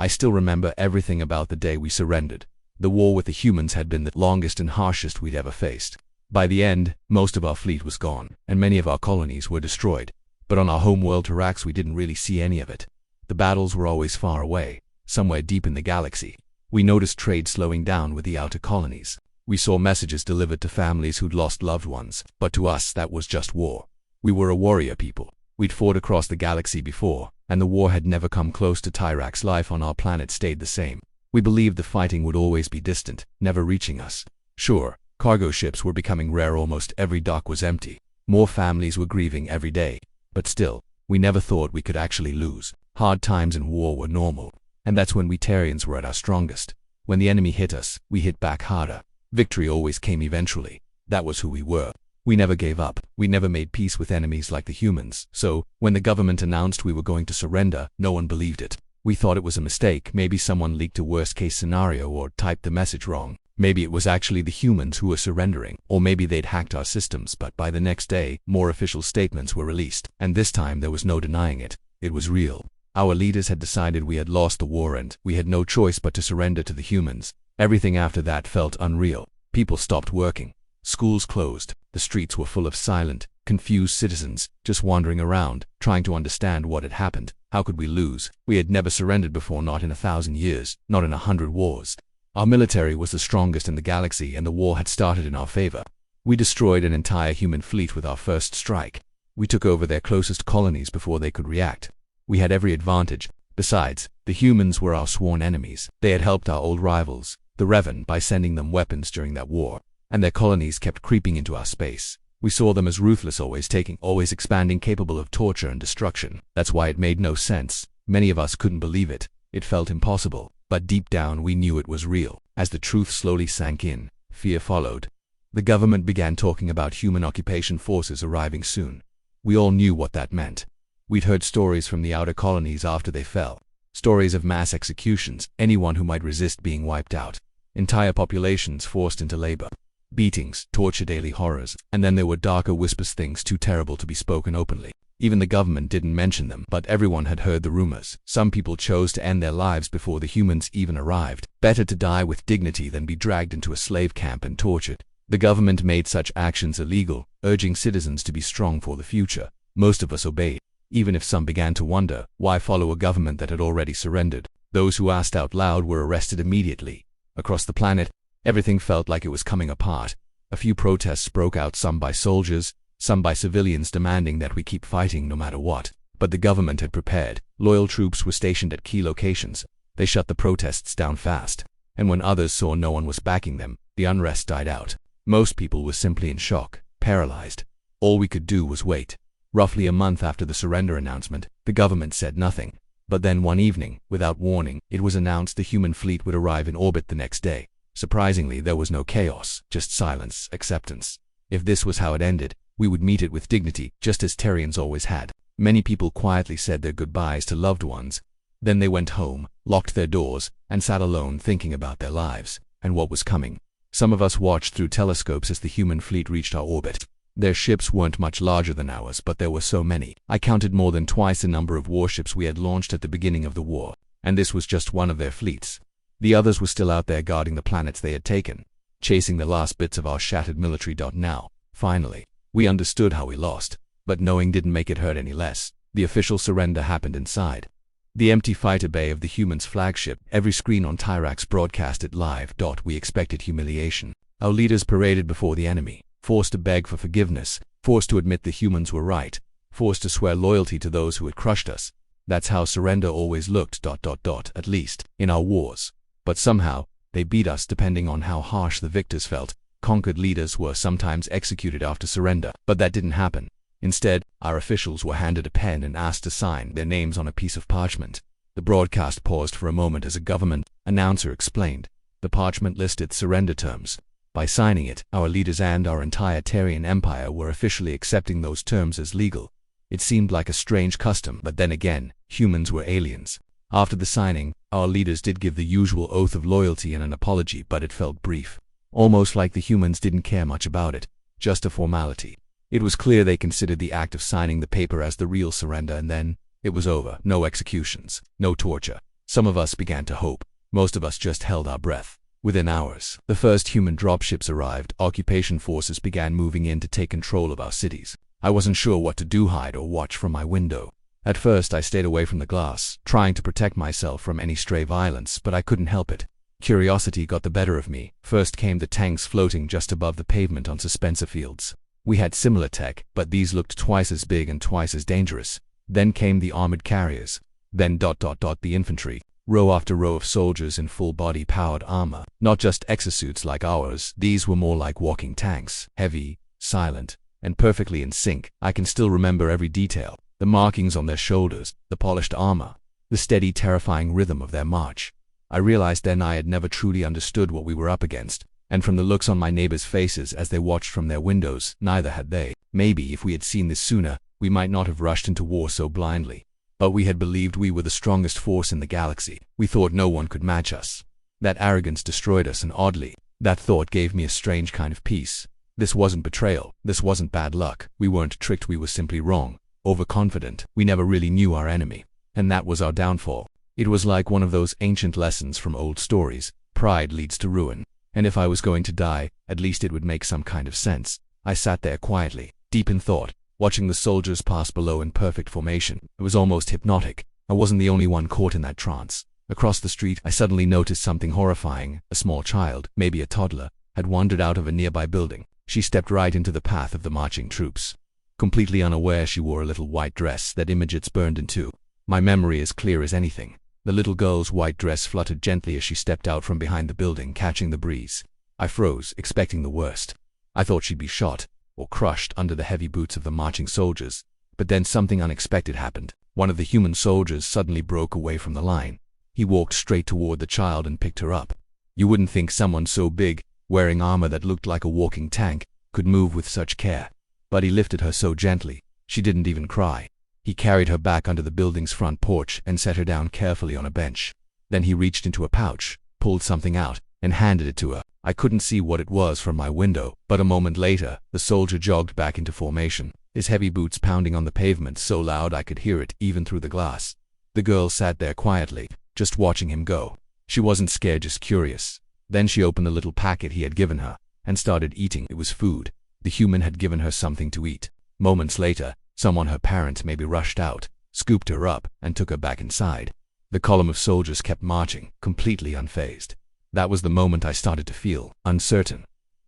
I still remember everything about the day we surrendered. The war with the humans had been the longest and harshest we'd ever faced. By the end, most of our fleet was gone, and many of our colonies were destroyed. But on our home world Tarax we didn't really see any of it. The battles were always far away, somewhere deep in the galaxy. We noticed trade slowing down with the outer colonies. We saw messages delivered to families who'd lost loved ones, but to us that was just war. We were a warrior people. We'd fought across the galaxy before, and the war had never come close to Tyrax. Life on our planet stayed the same. We believed the fighting would always be distant, never reaching us. Sure, cargo ships were becoming rare, almost every dock was empty. More families were grieving every day. But still, we never thought we could actually lose. Hard times in war were normal. And that's when we Terrians were at our strongest. When the enemy hit us, we hit back harder. Victory always came eventually. That was who we were. We never gave up. We never made peace with enemies like the humans. So, when the government announced we were going to surrender, no one believed it. We thought it was a mistake. Maybe someone leaked a worst-case scenario or typed the message wrong. Maybe it was actually the humans who were surrendering. Or maybe they'd hacked our systems. But by the next day, more official statements were released. And this time there was no denying it. It was real. Our leaders had decided we had lost the war and we had no choice but to surrender to the humans. Everything after that felt unreal. People stopped working. Schools closed. The streets were full of silent, confused citizens, just wandering around, trying to understand what had happened. How could we lose? We had never surrendered before, not in 1,000 years, not in 100 wars. Our military was the strongest in the galaxy and the war had started in our favor. We destroyed an entire human fleet with our first strike. We took over their closest colonies before they could react. We had every advantage. Besides, the humans were our sworn enemies. They had helped our old rivals, the Revan, by sending them weapons during that war. And their colonies kept creeping into our space. We saw them as ruthless, always expanding, capable of torture and destruction. That's why it made no sense. Many of us couldn't believe it. It felt impossible. But deep down we knew it was real. As the truth slowly sank in, fear followed. The government began talking about human occupation forces arriving soon. We all knew what that meant. We'd heard stories from the outer colonies after they fell. Stories of mass executions, anyone who might resist being wiped out. Entire populations forced into labor. Beatings, torture, daily horrors, and then there were darker whispers, things too terrible to be spoken openly. Even the government didn't mention them, but everyone had heard the rumors. Some people chose to end their lives before the humans even arrived. Better to die with dignity than be dragged into a slave camp and tortured. The government made such actions illegal, urging citizens to be strong for the future. Most of us obeyed, even if some began to wonder, why follow a government that had already surrendered? Those who asked out loud were arrested immediately. Across the planet, everything felt like it was coming apart. A few protests broke out, some by soldiers, some by civilians demanding that we keep fighting no matter what. But the government had prepared. Loyal troops were stationed at key locations. They shut the protests down fast. And when others saw no one was backing them, the unrest died out. Most people were simply in shock, paralyzed. All we could do was wait. Roughly a month after the surrender announcement, the government said nothing. But then one evening, without warning, it was announced the human fleet would arrive in orbit the next day. Surprisingly, there was no chaos, just silence, acceptance. If this was how it ended, we would meet it with dignity, just as Terrians always had. Many people quietly said their goodbyes to loved ones. Then they went home, locked their doors, and sat alone thinking about their lives, and what was coming. Some of us watched through telescopes as the human fleet reached our orbit. Their ships weren't much larger than ours, but there were so many. I counted more than twice the number of warships we had launched at the beginning of the war, and this was just one of their fleets. The others were still out there guarding the planets they had taken, chasing the last bits of our shattered military. Now, finally, we understood how we lost, but knowing didn't make it hurt any less. The official surrender happened inside the empty fighter bay of the humans' flagship. Every screen on Tyrax broadcast it live. We expected humiliation. Our leaders paraded before the enemy, forced to beg for forgiveness, forced to admit the humans were right, forced to swear loyalty to those who had crushed us. That's how surrender always looked. At least in our wars. But somehow, they beat us depending on how harsh the victors felt. Conquered leaders were sometimes executed after surrender, but that didn't happen. Instead, our officials were handed a pen and asked to sign their names on a piece of parchment. The broadcast paused for a moment as a government announcer explained. The parchment listed surrender terms. By signing it, our leaders and our entire Terrian Empire were officially accepting those terms as legal. It seemed like a strange custom, but then again, humans were aliens. After the signing, our leaders did give the usual oath of loyalty and an apology, but it felt brief. Almost like the humans didn't care much about it. Just a formality. It was clear they considered the act of signing the paper as the real surrender, and then it was over. No executions, no torture, Some of us began to hope. Most of us just held our breath. Within hours, the first human dropships arrived. Occupation forces began moving in to take control of our cities. I wasn't sure what to do, hide or watch from my window. At first I stayed away from the glass, trying to protect myself from any stray violence, but I couldn't help it. Curiosity got the better of me. First came the tanks floating just above the pavement on suspense-fields. We had similar tech, but these looked twice as big and twice as dangerous. Then came the armored carriers. Then the infantry. Row after row of soldiers in full-body powered armor. Not just exosuits like ours, these were more like walking tanks. Heavy, silent, and perfectly in sync. I can still remember every detail. The markings on their shoulders, the polished armor, the steady, terrifying rhythm of their march. I realized then I had never truly understood what we were up against, and from the looks on my neighbors' faces as they watched from their windows, neither had they. Maybe if we had seen this sooner, we might not have rushed into war so blindly. But we had believed we were the strongest force in the galaxy. We thought no one could match us. That arrogance destroyed us, and oddly, that thought gave me a strange kind of peace. This wasn't betrayal. This wasn't bad luck. We weren't tricked. We were simply wrong. Overconfident. We never really knew our enemy. And that was our downfall. It was like one of those ancient lessons from old stories. Pride leads to ruin. And if I was going to die, at least it would make some kind of sense. I sat there quietly, deep in thought, watching the soldiers pass below in perfect formation. It was almost hypnotic. I wasn't the only one caught in that trance. Across the street, I suddenly noticed something horrifying. A small child, maybe a toddler, had wandered out of a nearby building. She stepped right into the path of the marching troops. Completely unaware, she wore a little white dress that images burned in two. My memory is clear as anything. The little girl's white dress fluttered gently as she stepped out from behind the building, catching the breeze. I froze, expecting the worst. I thought she'd be shot, or crushed under the heavy boots of the marching soldiers. But then something unexpected happened. One of the human soldiers suddenly broke away from the line. He walked straight toward the child and picked her up. You wouldn't think someone so big, wearing armor that looked like a walking tank, could move with such care. But he lifted her so gently, she didn't even cry. He carried her back under the building's front porch and set her down carefully on a bench. Then he reached into a pouch, pulled something out, and handed it to her. I couldn't see what it was from my window, but a moment later, the soldier jogged back into formation, his heavy boots pounding on the pavement so loud I could hear it even through the glass. The girl sat there quietly, just watching him go. She wasn't scared, just curious. Then she opened the little packet he had given her, and started eating. It was food. The human had given her something to eat. Moments later, someone, her parent maybe, rushed out, scooped her up, and took her back inside. The column of soldiers kept marching, completely unfazed. That was the moment I started to feel uncertain.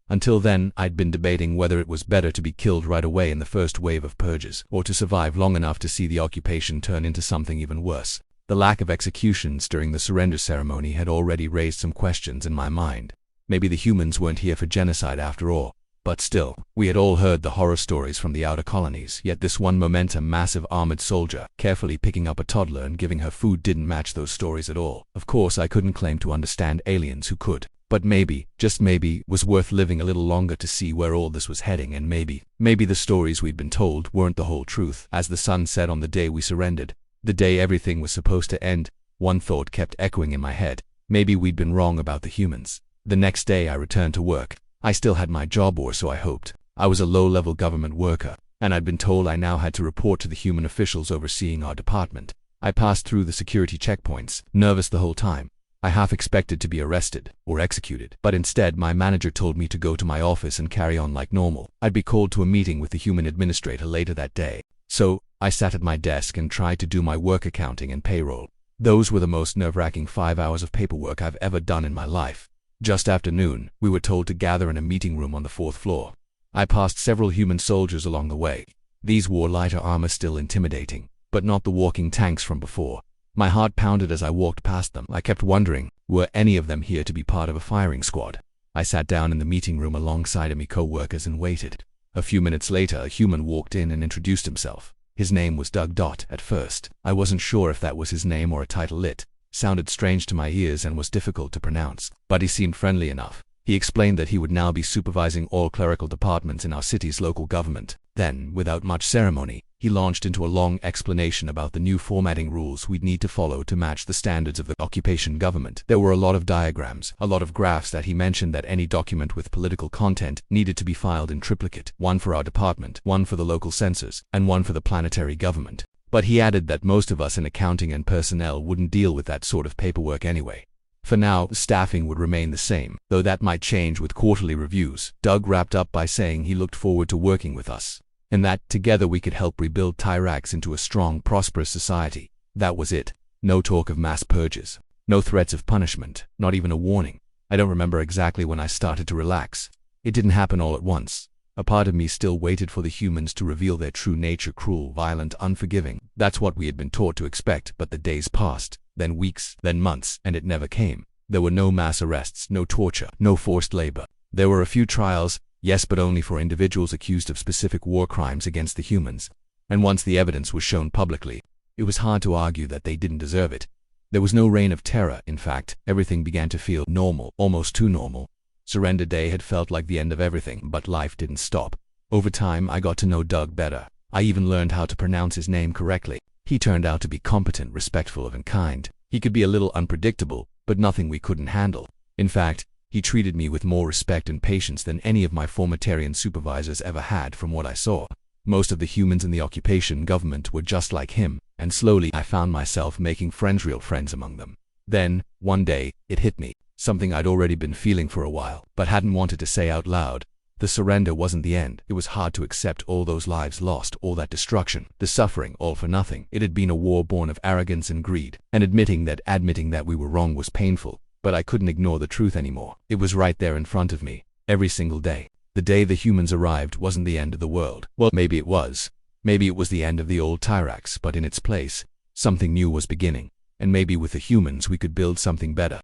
Until then, I'd been debating whether it was better to be killed right away in the first wave of purges, or to survive long enough to see the occupation turn into something even worse. The lack of executions during the surrender ceremony had already raised some questions in my mind. Maybe the humans weren't here for genocide after all. But still, we had all heard the horror stories from the outer colonies, yet this one massive armored soldier, carefully picking up a toddler and giving her food, didn't match those stories at all. Of course, I couldn't claim to understand aliens who could. But maybe, just maybe, it was worth living a little longer to see where all this was heading, and maybe the stories we'd been told weren't the whole truth. As the sun set on the day we surrendered, the day everything was supposed to end, one thought kept echoing in my head. Maybe we'd been wrong about the humans. The next day I returned to work. I still had my job, or so I hoped. I was a low-level government worker, and I'd been told I now had to report to the human officials overseeing our department. I passed through the security checkpoints, nervous the whole time. I half expected to be arrested or executed, but instead my manager told me to go to my office and carry on like normal. I'd be called to a meeting with the human administrator later that day. So, I sat at my desk and tried to do my work, accounting and payroll. Those were the most nerve-wracking 5 hours of paperwork I've ever done in my life. Just after noon, we were told to gather in a meeting room on the 4th floor. I passed several human soldiers along the way. These wore lighter armor, still intimidating, but not the walking tanks from before. My heart pounded as I walked past them. I kept wondering, were any of them here to be part of a firing squad? I sat down in the meeting room alongside of my co-workers and waited. A few minutes later, a human walked in and introduced himself. His name was Doug. At first, I wasn't sure if that was his name or a title. It sounded strange to my ears and was difficult to pronounce, but he seemed friendly enough. He explained that he would now be supervising all clerical departments in our city's local government. Then, without much ceremony, he launched into a long explanation about the new formatting rules we'd need to follow to match the standards of the occupation government. There were a lot of diagrams, a lot of graphs that he mentioned that any document with political content needed to be filed in triplicate, one for our department, one for the local censors, and one for the planetary government. But he added that most of us in accounting and personnel wouldn't deal with that sort of paperwork anyway. For now, staffing would remain the same, though that might change with quarterly reviews. Doug wrapped up by saying he looked forward to working with us, and that, together, we could help rebuild Tyrax into a strong, prosperous society. That was it. No talk of mass purges. No threats of punishment. Not even a warning. I don't remember exactly when I started to relax. It didn't happen all at once. A part of me still waited for the humans to reveal their true nature: cruel, violent, unforgiving. That's what we had been taught to expect, but the days passed, then weeks, then months, and it never came. There were no mass arrests, no torture, no forced labor. There were a few trials, yes, but only for individuals accused of specific war crimes against the humans. And once the evidence was shown publicly, it was hard to argue that they didn't deserve it. There was no reign of terror. In fact, everything began to feel normal, almost too normal. Surrender Day had felt like the end of everything, but life didn't stop. Over time, I got to know Doug better. I even learned how to pronounce his name correctly. He turned out to be competent, respectful, and kind. He could be a little unpredictable, but nothing we couldn't handle. In fact, he treated me with more respect and patience than any of my former Terrian supervisors ever had. From what I saw, most of the humans in the occupation government were just like him, and slowly I found myself making friends, real friends among them. Then, one day, it hit me. Something I'd already been feeling for a while, but hadn't wanted to say out loud. The surrender wasn't the end. It was hard to accept all those lives lost, all that destruction, the suffering, all for nothing. It had been a war born of arrogance and greed, and admitting that we were wrong was painful, but I couldn't ignore the truth anymore. It was right there in front of me, every single day. The day the humans arrived wasn't the end of the world. Well, maybe it was. Maybe it was the end of the old Tyrax, but in its place, something new was beginning. And maybe with the humans we could build something better.